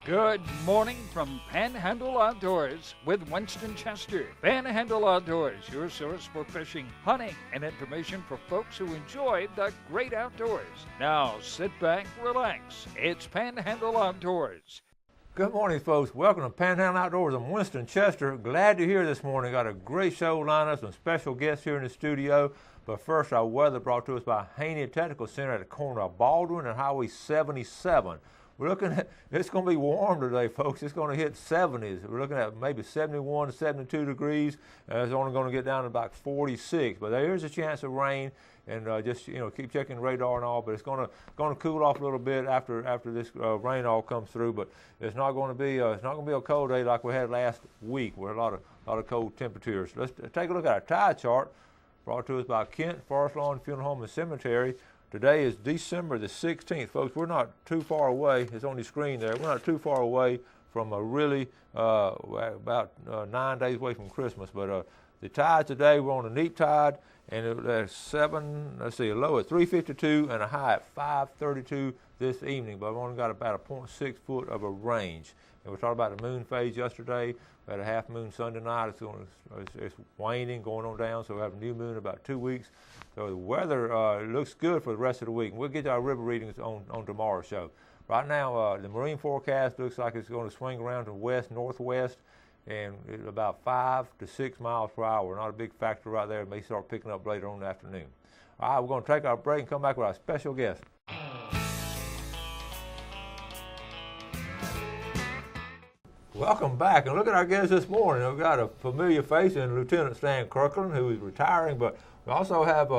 Good morning from Panhandle Outdoors with Winston Chester. Panhandle Outdoors, your source for fishing, hunting, and information for folks who enjoy the great outdoors. Now sit back, relax. It's Panhandle Outdoors. Good morning, folks. Welcome to Panhandle Outdoors. I'm Winston Chester. Glad you're here this morning. Got a great show lined up, some special guests here in the studio. But first, our weather brought to us by Haney Technical Center at the corner of Baldwin and Highway 77. We're looking at, it's going to be warm today, folks. It's going to hit 70s. We're looking at maybe 71 to 72 degrees. It's only going to get down to about 46. But there is a chance of rain, and just keep checking radar and all. But it's going to cool off a little bit after this rain all comes through. But it's not going to be a cold day like we had last week, where a lot of cold temperatures. Let's take a look at our tide chart, brought to us by Kent Forest Lawn Funeral Home and Cemetery. Today is December the 16th, folks. We're not too far away. It's on the screen there. We're not too far away from a really about 9 days away from Christmas. But the tide today, we're on a neap tide, and a low at 352 and a high at 532 this evening. But I've only got about a 0.6 foot of a range. And we talked about the moon phase yesterday. We had a half moon Sunday night. It's waning, going on down, so we have a new moon in about 2 weeks. So the weather looks good for the rest of the week. And we'll get our river readings on tomorrow's show. Right now, the marine forecast looks like it's going to swing around to west-northwest and about 5 to 6 miles per hour. Not a big factor right there. It may start picking up later on in the afternoon. All right, we're going to take our break and come back with our special guest. Welcome back, and look at our guest this morning. We've got a familiar face in Lieutenant Stan Kirkland, who is retiring, but we also have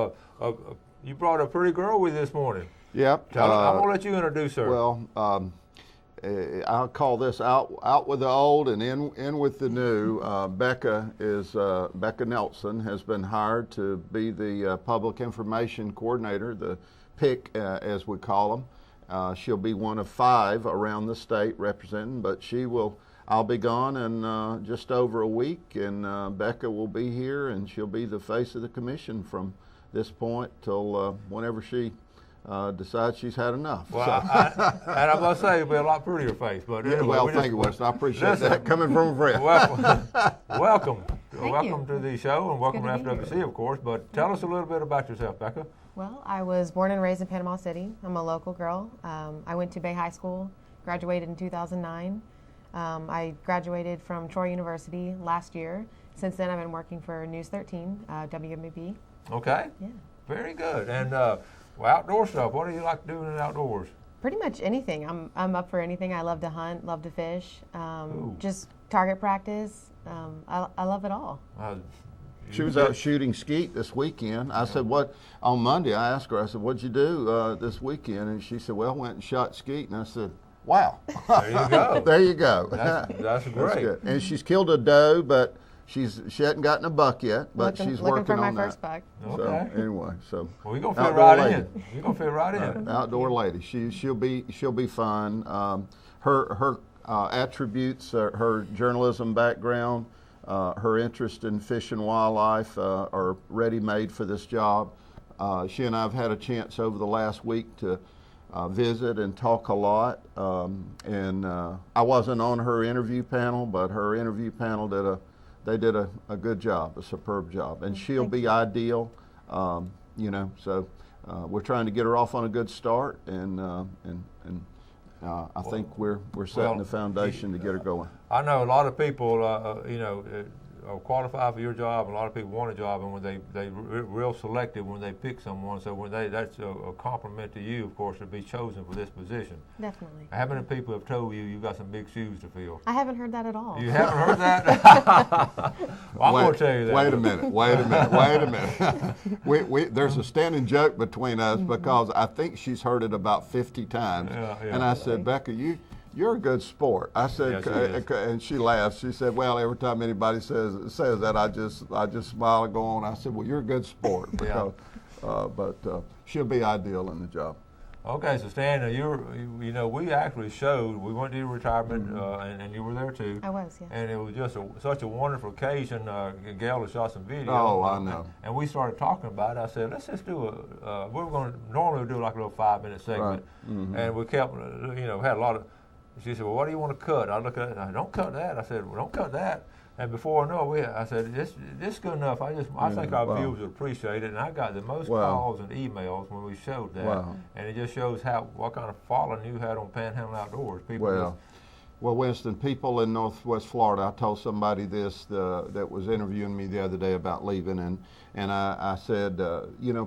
you brought a pretty girl with you this morning. Yep. I'm going to let you introduce her. Well, I'll call this out with the old and in with the new. Becca Nelson has been hired to be the Public Information Coordinator, the PIC as we call them. She'll be one of 5 around the state representing, but I'll be gone in just over a week, and Becca will be here, and she'll be the face of the commission from this point till whenever she decides she's had enough. Well, and I must say, it'll be a lot prettier face. But anyway, well, thank you, Winston. I appreciate that coming from a friend. Welcome you. to the show, and welcome to FWC, of course. But tell us a little bit about yourself, Becca. Well, I was born and raised in Panama City. I'm a local girl. I went to Bay High School, graduated in 2009. I graduated from Troy University last year. Since then, I've been working for News 13, WMAB. Okay. Yeah. Very good. And outdoor stuff. What do you like doing in outdoors? Pretty much anything. I'm up for anything. I love to hunt, love to fish. Just target practice. I love it all. She was out shooting skeet this weekend. I said, "What?" On Monday, I asked her. I said, "What'd you do this weekend?" And she said, "Well, went and shot skeet." And I said, "Wow." There you go. There you go. That's great. That's good. And she's killed a doe, but she hadn't gotten a buck yet. But she's working on that. Looking for my first buck. Okay. So anyway, well, you're gonna fit right in. You're gonna fit right in. Outdoor lady. She'll be fun. Her attributes, her journalism background, her interest in fish and wildlife are ready-made for this job. She and I have had a chance over the last week to visit and talk a lot, and I wasn't on her interview panel, but her interview panel did a good job, a superb job, and she'll be ideal, so we're trying to get her off on a good start, and I think we're setting the foundation to get her going. I know a lot of people, are qualified for your job. A lot of people want a job, and when they real selective when they pick someone. So that's a compliment to you, of course, to be chosen for this position. Definitely. How many people have told you you've got some big shoes to fill? I haven't heard that at all. You haven't heard that? Well, I'm going to tell you that. Wait a minute. There's a standing joke between us because I think she's heard it about 50 times. Yeah. And I said, Becca, you're a good sport. I said, and she laughed. She said, "Well, every time anybody says that, I just smile and go on." I said, "Well, you're a good sport," because, but she'll be ideal in the job. Okay, so Stan, we actually showed. We went to your retirement, and you were there too. I was, yeah. And it was just such a wonderful occasion. Gail shot some video. Oh, I know. And we started talking about it. I said, let's just do we were going to normally do like a little 5-minute segment, and we kept, had a lot of she said, well, what do you want to cut? I looked at it and I said, don't cut that. I said, well, don't cut that. And before I know it, I said, this is good enough. I think our viewers would appreciate it. And I got the most calls and emails when we showed that. And it just shows what kind of following you had on Panhandle Outdoors. People well, Winston, people in Northwest Florida, I told somebody this that was interviewing me the other day about leaving, and I said,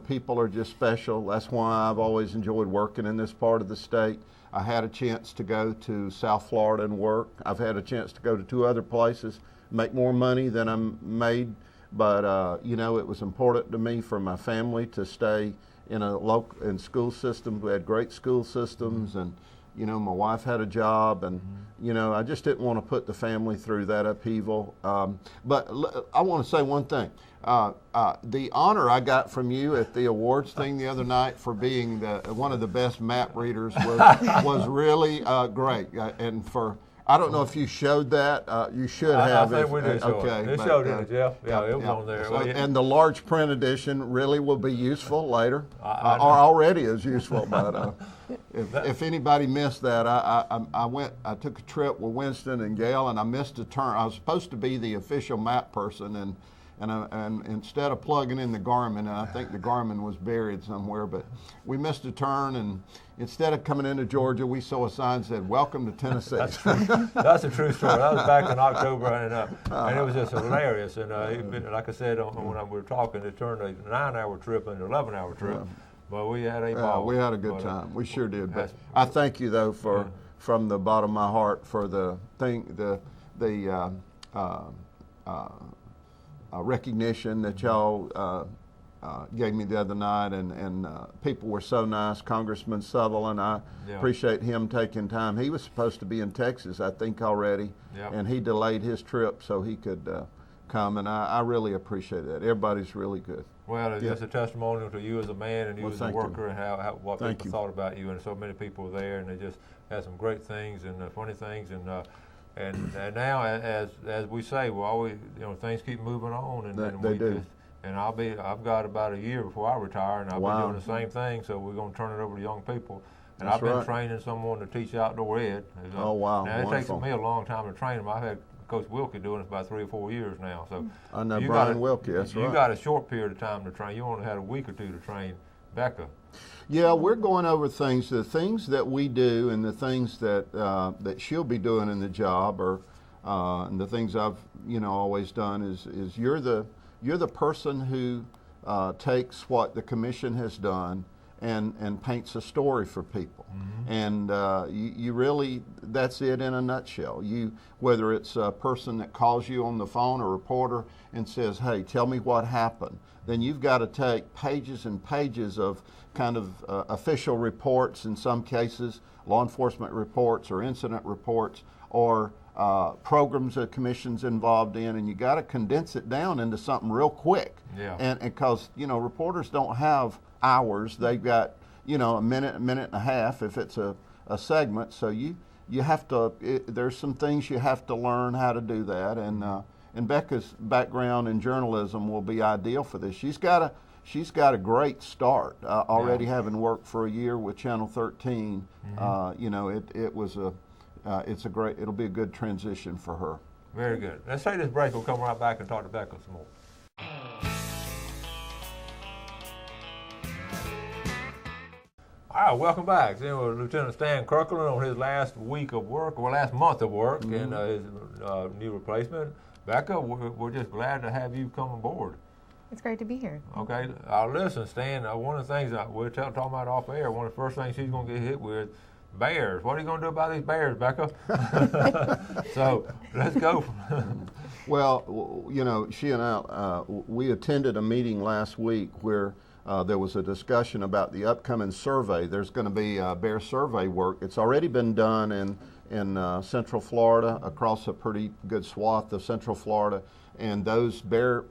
people are just special. That's why I've always enjoyed working in this part of the state. I had a chance to go to South Florida and work. I've had a chance to go to 2 other places, make more money than I'm made, but it was important to me for my family to stay in school system. We had great school systems, and my wife had a job, and I just didn't want to put the family through that upheaval. But I want to say one thing. The honor I got from you at the awards thing the other night for being one of the best map readers was really great. And I don't know if you showed that. You should have. I think we did. Okay. It showed it, Jeff. Yeah, it was on there. So, and the large print edition really will be useful later, or already is useful. But if anybody missed that, I took a trip with Winston and Gail, and I missed a turn. I was supposed to be the official map person, and instead of plugging in the Garmin, and I think the Garmin was buried somewhere, but we missed a turn, and instead of coming into Georgia, we saw a sign that said, "Welcome to Tennessee." That's a true story. That was back in October, and it was just hilarious. And like I said, when we were talking, it turned a 9-hour trip into an 11-hour trip. But we had a ball. We had a good time. We sure did. But I thank you, though, from the bottom of my heart for the recognition that y'all gave me the other night, and people were so nice. Congressman Sutherland, I appreciate him taking time. He was supposed to be in Texas, I think, already, and he delayed his trip so he could come, and I really appreciate that. Everybody's really good. Well, it's just a testimonial to you as a man and you as a worker, and what people thought about you, and so many people were there, and they just had some great things and funny things, and now, as we say, we always, things keep moving on, and they do. I've got about a year before I retire, and I'll be doing the same thing. So we're going to turn it over to young people. And I've been training someone to teach outdoor ed. Oh wow! Now it takes me a long time to train them. I've had Coach Wilkie doing this about 3 or 4 years now. So I know Brian Wilkie. That's right. You got a short period of time to train. You only had a week or 2 to train Becca. Yeah, we're going over the things that we do, and the things that she'll be doing in the job, and the things I've always done is you're the person who takes what the commission has done and paints a story for people, and you really, that's it in a nutshell. Whether it's a person that calls you on the phone, a reporter, and says, "Hey, tell me what happened," then you've got to take pages and pages of kind of official reports, in some cases, law enforcement reports or incident reports, or programs that commission's involved in, and you got to condense it down into something real quick. Yeah. And because reporters don't have hours; they've got a minute and a half if it's a segment. So you have to. There's some things you have to learn how to do that, and Becca's background in journalism will be ideal for this. She's got a great start already, having worked for a year with Channel 13. It'll be a good transition for her. Very good. Let's take this break. We'll come right back and talk to Becca some more. All right, welcome back. Then with Lieutenant Stan Kirkland on his last week of work, or last month of work, and his new replacement. Becca, we're just glad to have you come aboard. It's great to be here. Okay, listen, Stan, one of the things we're talking about off air, one of the first things she's going to get hit with, bears. What are you going to do about these bears, Becca? So let's go. Well, she and I, we attended a meeting last week where there was a discussion about the upcoming survey. There's going to be bear survey work. It's already been done in Central Florida, across a pretty good swath of Central Florida, and those bear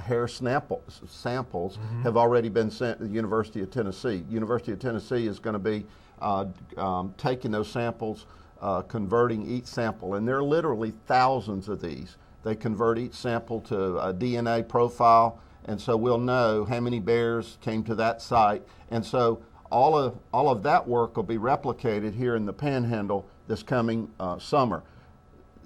hair samples have already been sent to the University of Tennessee. University of Tennessee is going to be taking those samples, converting each sample, and there are literally thousands of these. They convert each sample to a DNA profile, and so we'll know how many bears came to that site. And so all of that work will be replicated here in the Panhandle. this coming summer.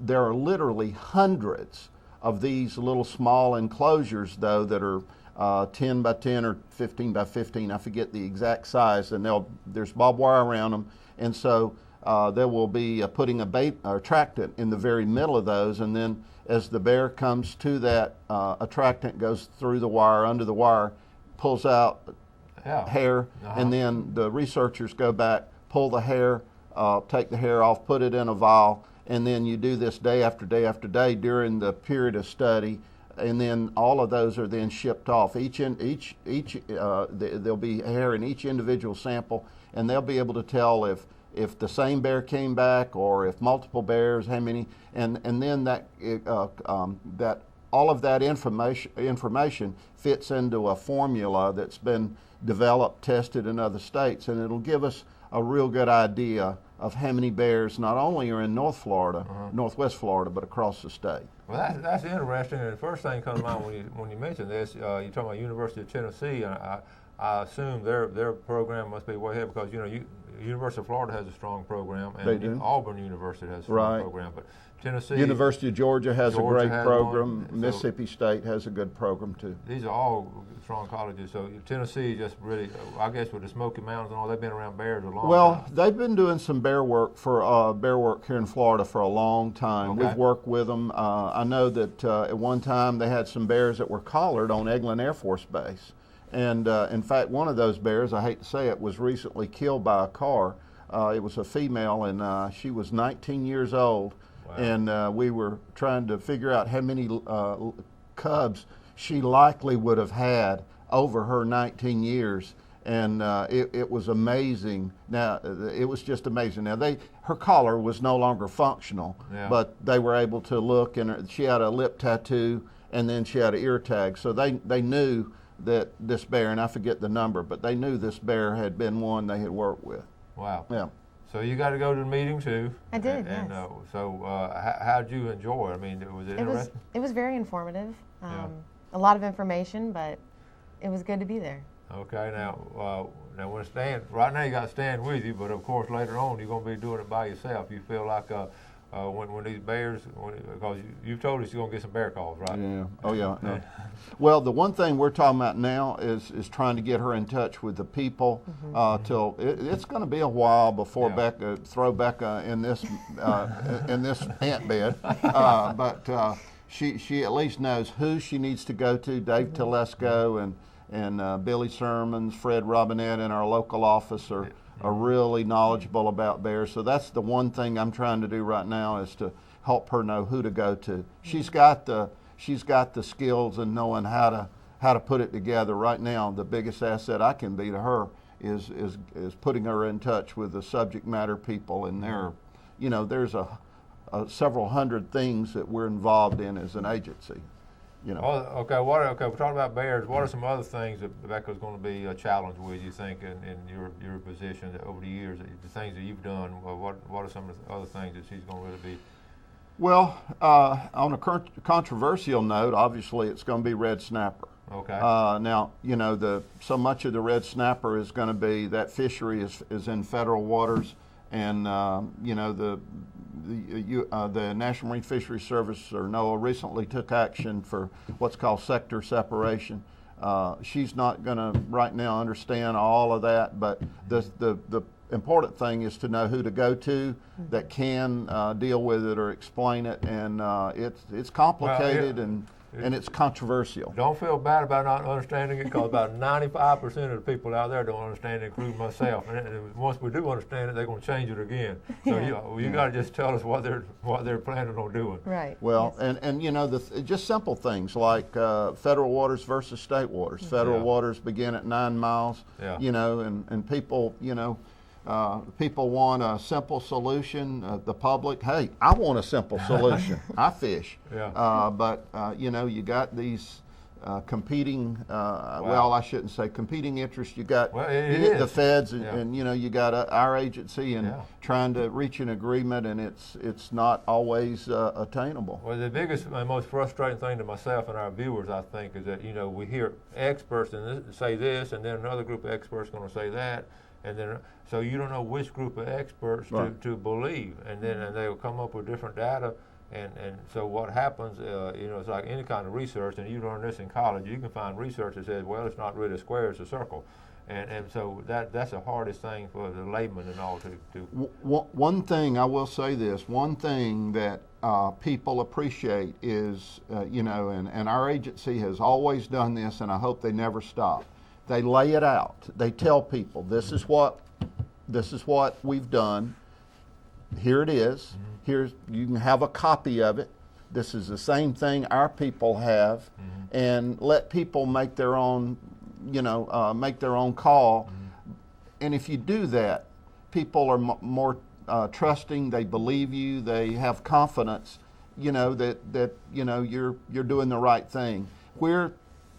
There are literally hundreds of these little small enclosures, though, that are 10 by 10 or 15 by 15. I forget the exact size, and there's barbed wire around them, and so they will be putting a bait or attractant in the very middle of those, and then as the bear comes to that, attractant goes through the wire, under the wire, pulls out hair, and then the researchers go back, pull the hair, take the hair off, put it in a vial, and then you do this day after day after day during the period of study, and then all of those are then shipped off. There'll be hair in each individual sample, and they'll be able to tell if the same bear came back or if multiple bears, how many, and then that all of that information fits into a formula that's been developed, tested in other states, and it'll give us a real good idea of how many bears not only are in North Florida, Northwest Florida, but across the state. Well, that's interesting. And the first thing comes to mind when you mention this, you're talking about University of Tennessee. I assume their program must be way ahead because University of Florida has a strong program, and Auburn University has a strong program, but Tennessee, University of Georgia has a great program. One. Mississippi State has a good program too. These are all strong colleges. So Tennessee just really, I guess, with the Smoky Mountains and all, they've been around bears a long time. Well, they've been doing some bear work here in Florida for a long time. Okay. We've worked with them. I know that at one time they had some bears that were collared on Eglin Air Force Base. And in fact, one of those bears, I hate to say it, was recently killed by a car. It was a female, and she was 19 years old. Wow. And we were trying to figure out how many cubs she likely would have had over her 19 years. And it was amazing. Now, it was just amazing. Now, her collar was no longer functional, but they were able to look, and she had a lip tattoo, and then she had an ear tag. So they knew that this bear, and I forget the number, but they knew this bear had been one they had worked with. Wow. Yeah. So you got to go to the meeting too. I did, and, yes. How did you enjoy it? I mean, was it interesting? It was very informative. A lot of information, but it was good to be there. Okay, now when Stan, right now you got Stan with you, but of course later on you're going to be doing it by yourself. You feel like when these bears, because you've told us you're going to get some bear calls, right? Yeah. Oh yeah. No. Well, the one thing we're talking about now is trying to get her in touch with the people. Till it's going to be a while before throw Becca in this ant bed, but she at least knows who she needs to go to. Dave Telesco and Billy Sermons, Fred Robinette in our local office are really knowledgeable about bears. So that's the one thing I'm trying to do right now is to help her know who to go to. She's got the skills and knowing how to put it together. Right now, the biggest asset I can be to her is putting her in touch with the subject matter people, and there's several hundred things that we're involved in as an agency. Okay. We're talking about bears. What are some other things that Becca's going to be a challenge with, you think, in your position over the years, the things that you've done? What are some of the other things that she's going to really be? Well, on a controversial note, obviously it's going to be red snapper. Okay. Now, so much of the red snapper is going to be, that fishery is in federal waters, and the National Marine Fisheries Service, or NOAA, recently took action for what's called sector separation. She's not going to right now understand all of that, but the important thing is to know who to go to that can deal with it or explain it, and it's complicated and it's controversial. Don't feel bad about not understanding it, because about 95% of the people out there don't understand it, including myself. And once we do understand it, they're going to change it again. So you got to just tell us what they're planning on doing. Right. Well, yes. and just simple things like federal waters versus state waters. Federal waters begin at 9 miles. Yeah. And people, people want a simple solution. The public, hey, I want a simple solution. I fish. Yeah. But you got these competing. Well, I shouldn't say competing interests. You got the feds, and you got our agency, and trying to reach an agreement, and it's not always attainable. Well, the biggest and most frustrating thing to myself and our viewers, I think, is that we hear experts say this, and then another group of experts going to say that. and then so you don't know which group of experts to believe, and then they'll come up with different data. And so what happens, it's like any kind of research, and you learn this in college, you can find research that says, well, it's not really a square, it's a circle. And so that's the hardest thing for the layman and all to. One thing, I will say this, one thing that people appreciate is, and our agency has always done this, and I hope they never stop. They lay it out. They tell people, this is what we've done. Here it is. Here's, you can have a copy of it. This is the same thing our people have, and let people make their own, make their own call. And if you do that, people are more trusting. They believe you. They have confidence, that you're doing the right thing. Where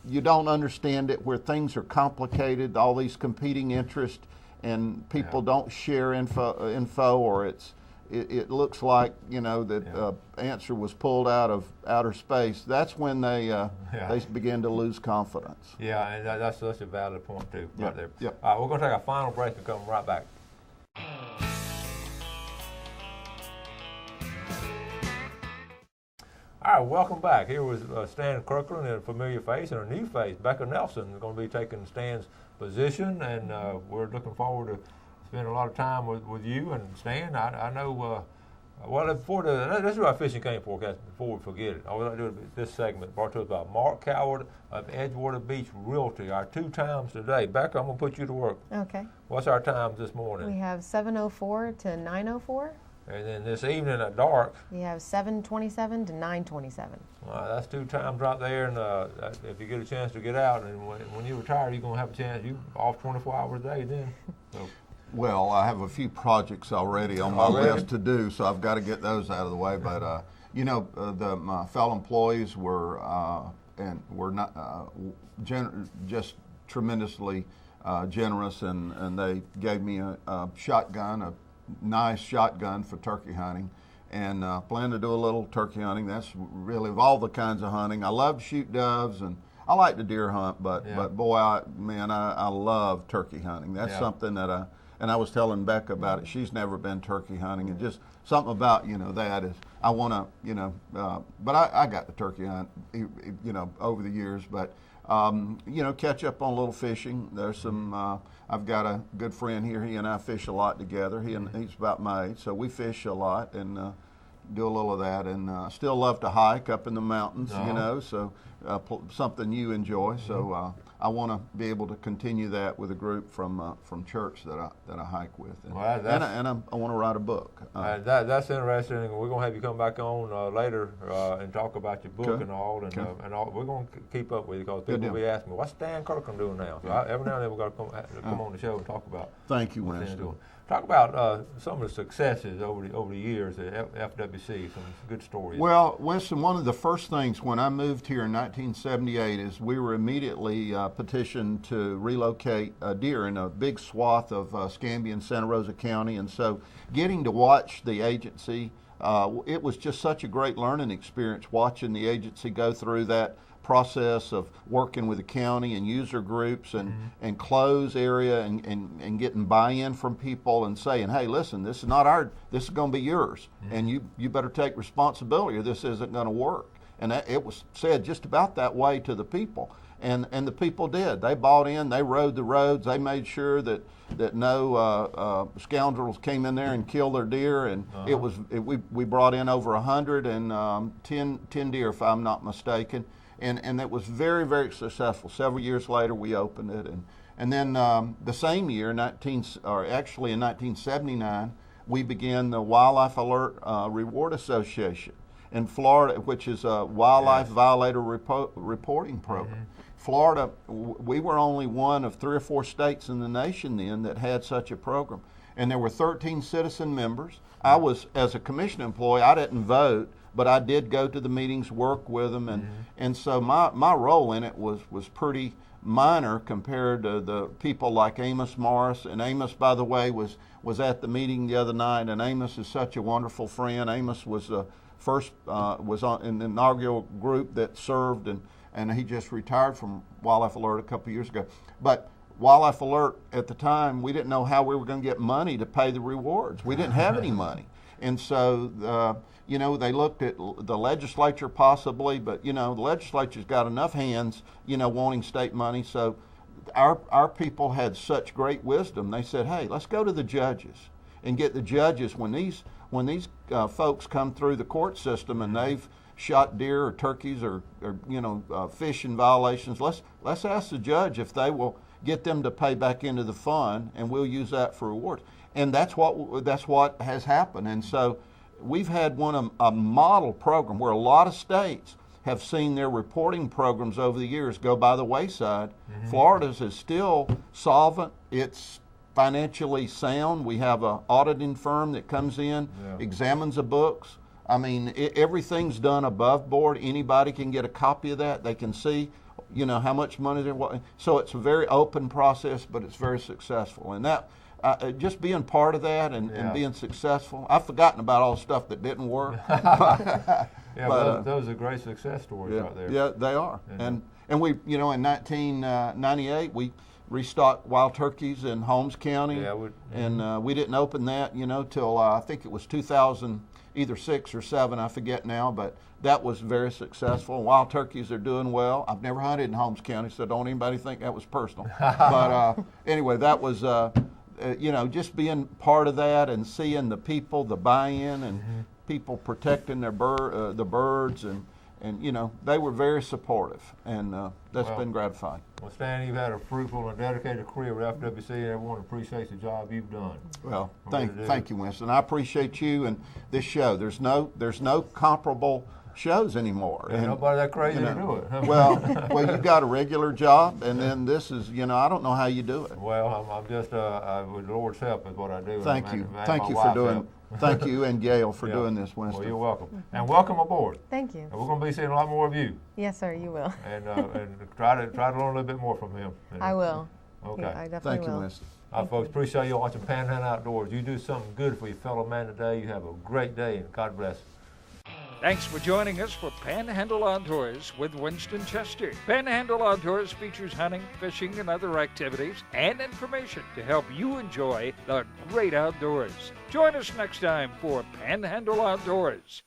you don't understand it, where things are complicated, all these competing interests, and people don't share info, or it looks like that answer was pulled out of outer space. That's when they begin to lose confidence. Yeah, and that's such a valid point too, right there. Yep. All right, we're going to take a final break and come right back. All right, welcome back. Here was Stan Kirkland, and a familiar face, and a new face, Becca Nelson, is going to be taking Stan's position, and we're looking forward to spend a lot of time with you and Stan. I know, let's do our fishing game forecast before we forget it. I would like to do this segment brought to us by Mark Coward of Edgewater Beach Realty. Our 2 times today. Becca, I'm going to put you to work. Okay. What's our times this morning? We have 7:04 to 9:04. And then this evening at dark, we have 7:27 to 9:27. That's 2 times right there, and if you get a chance to get out, and when you retire, you're going to have a chance. You off 24 hours a day then. So. Well, I have a few projects already on my list to do, so I've got to get those out of the way. But my fellow employees were not just tremendously generous, and they gave me a shotgun, a nice shotgun for turkey hunting, and plan to do a little turkey hunting. That's really of all the kinds of hunting. I love to shoot doves, and I like to deer hunt, but boy, I love turkey hunting. That's something that and I was telling Becca about it. She's never been turkey hunting, and just something about that is I want to but I got the turkey hunt over the years, but catch up on a little fishing. There's some. I've got a good friend here. He and I fish a lot together. He's about my age, so we fish a lot and do a little of that. And still love to hike up in the mountains. So something you enjoy. So I want to be able to continue that with a group from church that I hike with. And, I want to write a book. That's interesting. We're going to have you come back on later and talk about your book and all. And all. We're going to keep up with you because people will be asking me, what's Stan Kirkland doing now? So every now and then we've got to come on the show and talk about. Thank you, Winston. Talk about some of the successes over the years at FWC, some good stories. Well, Winston, one of the first things when I moved here in 1978 is we were immediately petitioned to relocate deer in a big swath of Escambia and Santa Rosa County. And so getting to watch the agency, it was just such a great learning experience watching the agency go through that process of working with the county and user groups and close area and getting buy-in from people and saying, hey, listen, this is not this is going to be yours, and you better take responsibility or this isn't going to work. And it was said just about that way to the people, and the people did. They bought in, they rode the roads, they made sure that no scoundrels came in there and killed their deer, and we brought in over 110 deer, if I'm not mistaken. And it was very, very successful. Several years later, we opened it, and then the same year, in 1979, we began the Wildlife Alert Reward Association in Florida, which is a wildlife violator reporting program. Florida, we were only one of 3 or 4 states in the nation then that had such a program, and there were 13 citizen members. I was, as a commission employee, I didn't vote, but I did go to the meetings, work with them, and so my role in it was pretty minor compared to the people like Amos Morris. And Amos, by the way, was at the meeting the other night, and Amos is such a wonderful friend. Amos was the first, was in the inaugural group that served, and he just retired from Wildlife Alert a couple of years ago. But Wildlife Alert at the time, we didn't know how we were going to get money to pay the rewards. We didn't have any money. And so, you know, they looked at the legislature possibly, but, you know, the legislature's got enough hands, you know, wanting state money. So our people had such great wisdom. They said, hey, let's go to the judges and get the judges when these folks come through the court system and they've shot deer or turkeys or you know, fish in violations. Let's ask the judge if they will get them to pay back into the fund, and we'll use that for rewards. And that's what has happened. And so we've had a model program where a lot of states have seen their reporting programs over the years go by the wayside. Florida's is still solvent. It's financially sound. We have an auditing firm that comes in, examines the books. I mean, everything's done above board. Anybody can get a copy of that. They can see, you know, how much money they're. So it's a very open process, but it's very successful. And that, just being part of that and being successful. I've forgotten about all the stuff that didn't work. But those are great success stories out there. Yeah, they are. And we, you know, in 1998, we restocked wild turkeys in Holmes County. And we didn't open that, you know, till I think it was 2000. Either 6 or 7, I forget now, but that was very successful. Wild turkeys are doing well. I've never hunted in Holmes County, so don't anybody think that was personal. But anyway, that was, you know, just being part of that and seeing the people, the buy-in, and people protecting their the birds, and you know, they were very supportive, and that's been gratifying. Well, Stan, you've had a fruitful and dedicated career with FWC, and everyone appreciates the job you've done. Well, thank you, Winston. I appreciate you and this show. There's no comparable shows anymore. And nobody that crazy to do it. well, you've got a regular job, and then this is, you know, I don't know how you do it. Well, I'm just, with the Lord's help is what I do. Thank you for doing. Thank you and Gail for doing this, Winston. Well, you're welcome. And welcome aboard. Thank you. And we're going to be seeing a lot more of you. Yes, sir, you will. And try to learn a little bit more from him. I will. Okay. Yeah, I definitely Thank will. you, Winston. All right, folks, appreciate you watching Panhandle Outdoors. You do something good for your fellow man today. You have a great day, and God bless. Thanks for joining us for Panhandle Outdoors with Winston Chester. Panhandle Outdoors features hunting, fishing, and other activities and information to help you enjoy the great outdoors. Join us next time for Panhandle Outdoors.